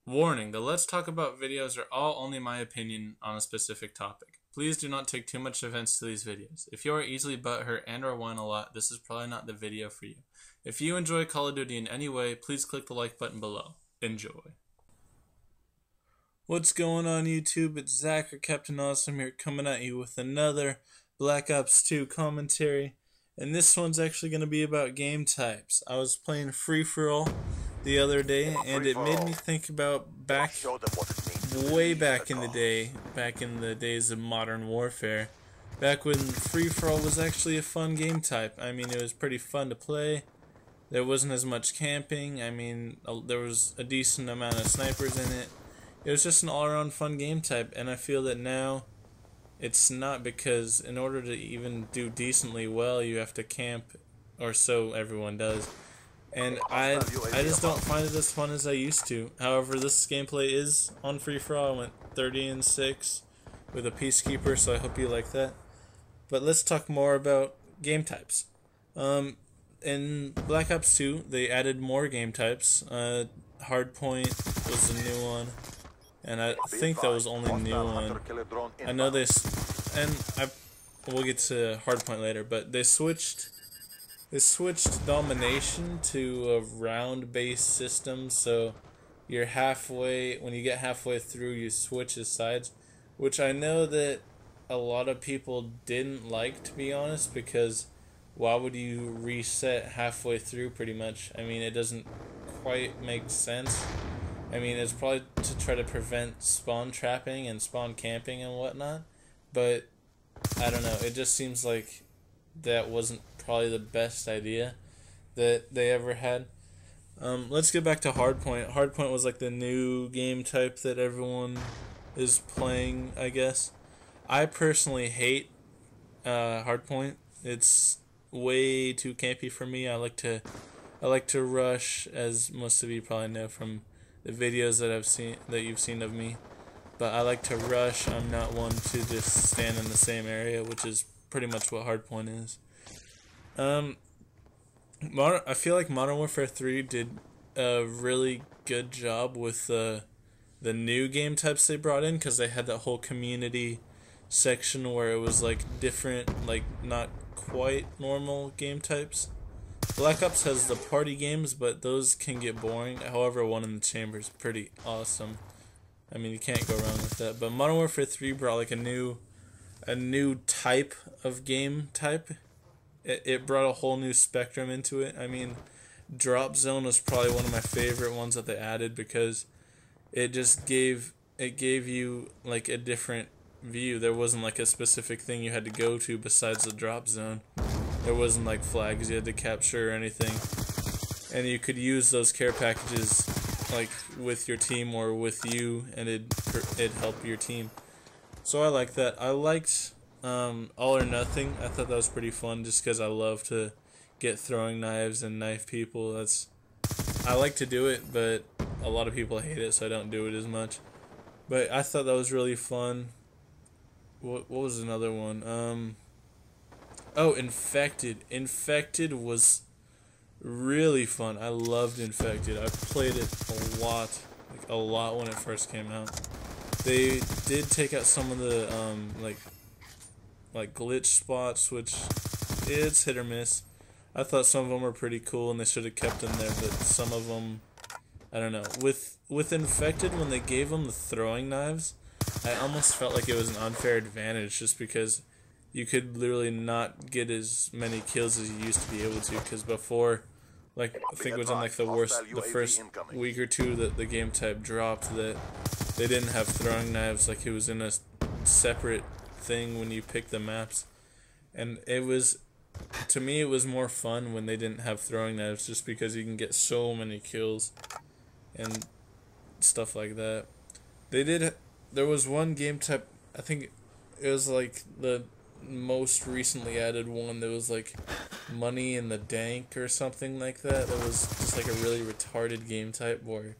Warning, the Let's Talk About videos are all only my opinion on a specific topic. Please do not take too much offense to these videos. If you are easily butthurt and or whine a lot, this is probably not the video for you. If you enjoy Call of Duty in any way, please click the like button below. Enjoy. What's going on YouTube? It's Zach or Captain Awesome here coming at you with another Black Ops 2 commentary. And this one's actually going to be about game types. I was playing free-for-all the other day, and it made me think about way back in the days of Modern Warfare, back when free-for-all was actually a fun game type. I mean, it was pretty fun to play. There wasn't as much camping. I mean, there was a decent amount of snipers in it. It was just an all-around fun game type, and I feel that now it's not, because in order to even do decently well, you have to camp, or so everyone does. And I just don't find it as fun as I used to. However, this gameplay is on free-for-all. I went 30-6 with a Peacekeeper, so I hope you like that. But let's talk more about game types. In Black Ops 2, they added more game types. Hardpoint was a new one, and I think that was only a new one. I know we'll get to Hardpoint later, but they switched domination to a round-based system, so you're when you get halfway through, you switch the sides, which I know that a lot of people didn't like, to be honest, because why would you reset halfway through, pretty much? I mean, it doesn't quite make sense. I mean, it's probably to try to prevent spawn trapping and spawn camping and whatnot, but I don't know, it just seems like that wasn't probably the best idea that they ever had. Let's get back to Hardpoint. Hardpoint was like the new game type that everyone is playing, I guess. I personally hate Hardpoint. It's way too campy for me. I like to rush, as most of you probably know from the videos that you've seen of me. But I like to rush. I'm not one to just stand in the same area, which is pretty much what Hardpoint is. I feel like Modern Warfare 3 did a really good job with the new game types they brought in, because they had that whole community section where it was like different, like not quite normal game types. Black Ops has the party games, but those can get boring. However, One in the Chamber is pretty awesome. I mean, you can't go wrong with that. But Modern Warfare 3 brought like a new type of game type. It brought a whole new spectrum into it. I mean, Drop Zone was probably one of my favorite ones that they added, because it just gave you like a different view. There wasn't like a specific thing you had to go to besides the Drop Zone. There wasn't like flags you had to capture or anything, and you could use those care packages like with your team or with you, and it'd help your team. So I like that. I liked All or Nothing. I thought that was pretty fun, just because I love to get throwing knives and knife people. I like to do it, but a lot of people hate it, so I don't do it as much. But I thought that was really fun. What was another one? Oh, Infected. Infected was really fun. I loved Infected. I played it a lot when it first came out. They did take out some of the like glitch spots, which it's hit or miss. I thought some of them were pretty cool, and they should have kept them there, but some of them, I don't know. With Infected, when they gave them the throwing knives, I almost felt like it was an unfair advantage, just because you could literally not get as many kills as you used to be able to, because before, like, I think it was on like the first week or two that the game type dropped, that they didn't have throwing knives. Like, it was in a separate thing when you pick the maps, and to me it was more fun when they didn't have throwing knives, just because you can get so many kills and stuff like that. There was one game type, I think it was like the most recently added one, that was like Money in the Dank or something like that. That was just like a really retarded game type, where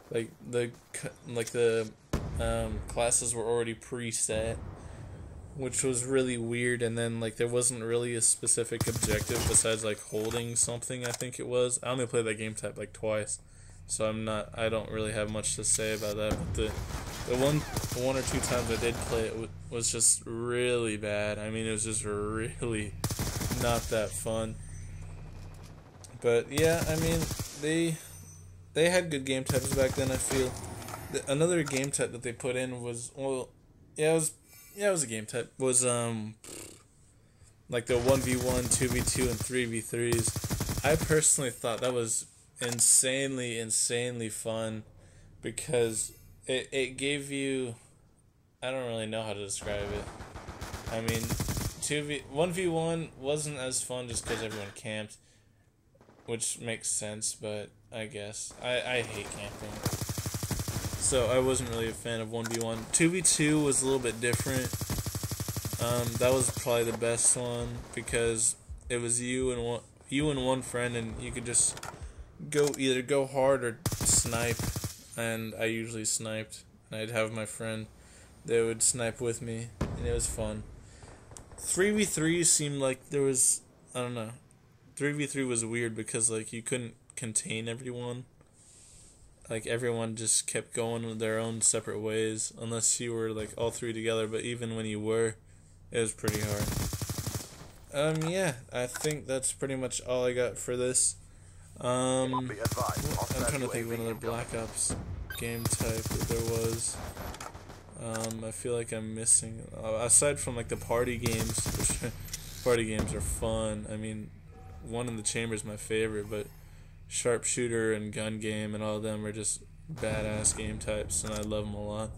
like the classes were already preset, which was really weird, and then like there wasn't really a specific objective besides like holding something. I think it was. I only played that game type like twice, so I don't really have much to say about that. But the one or two times I did play it was just really bad. I mean, it was just really not that fun. But yeah, I mean, they had good game types back then. I feel another game type that they put in was, well, yeah, it was a game type, was like the 1v1, 2v2, and 3v3s. I personally thought that was insanely fun because it gave you, I don't really know how to describe it. I mean, 1v1 wasn't as fun just because everyone camped, which makes sense, but I guess I hate camping, so I wasn't really a fan of 1v1. 2v2 was a little bit different. That was probably the best one because it was you and one friend, and you could just either go hard or snipe. And I usually sniped. And I'd have my friend; they would snipe with me, and it was fun. 3v3 seemed like there was, I don't know. 3v3 was weird because like you couldn't contain everyone. Like everyone just kept going their own separate ways unless you were like all three together. But even when you were, it was pretty hard. Yeah, I think that's pretty much all I got for this. I'm trying to think of another Black Ops game type that there was. I feel like I'm missing. Aside from like the party games, which party games are fun. I mean, One in the Chamber is my favorite, but Sharpshooter and Gun Game and all of them are just badass game types, and I love them a lot.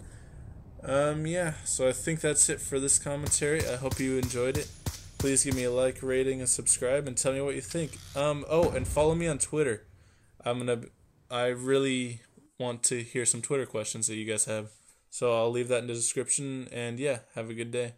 Yeah, so I think that's it for this commentary. I hope you enjoyed it. Please give me a like, rating, and subscribe, and tell me what you think. Oh, and follow me on Twitter. I really want to hear some Twitter questions that you guys have. So I'll leave that in the description, and yeah, have a good day.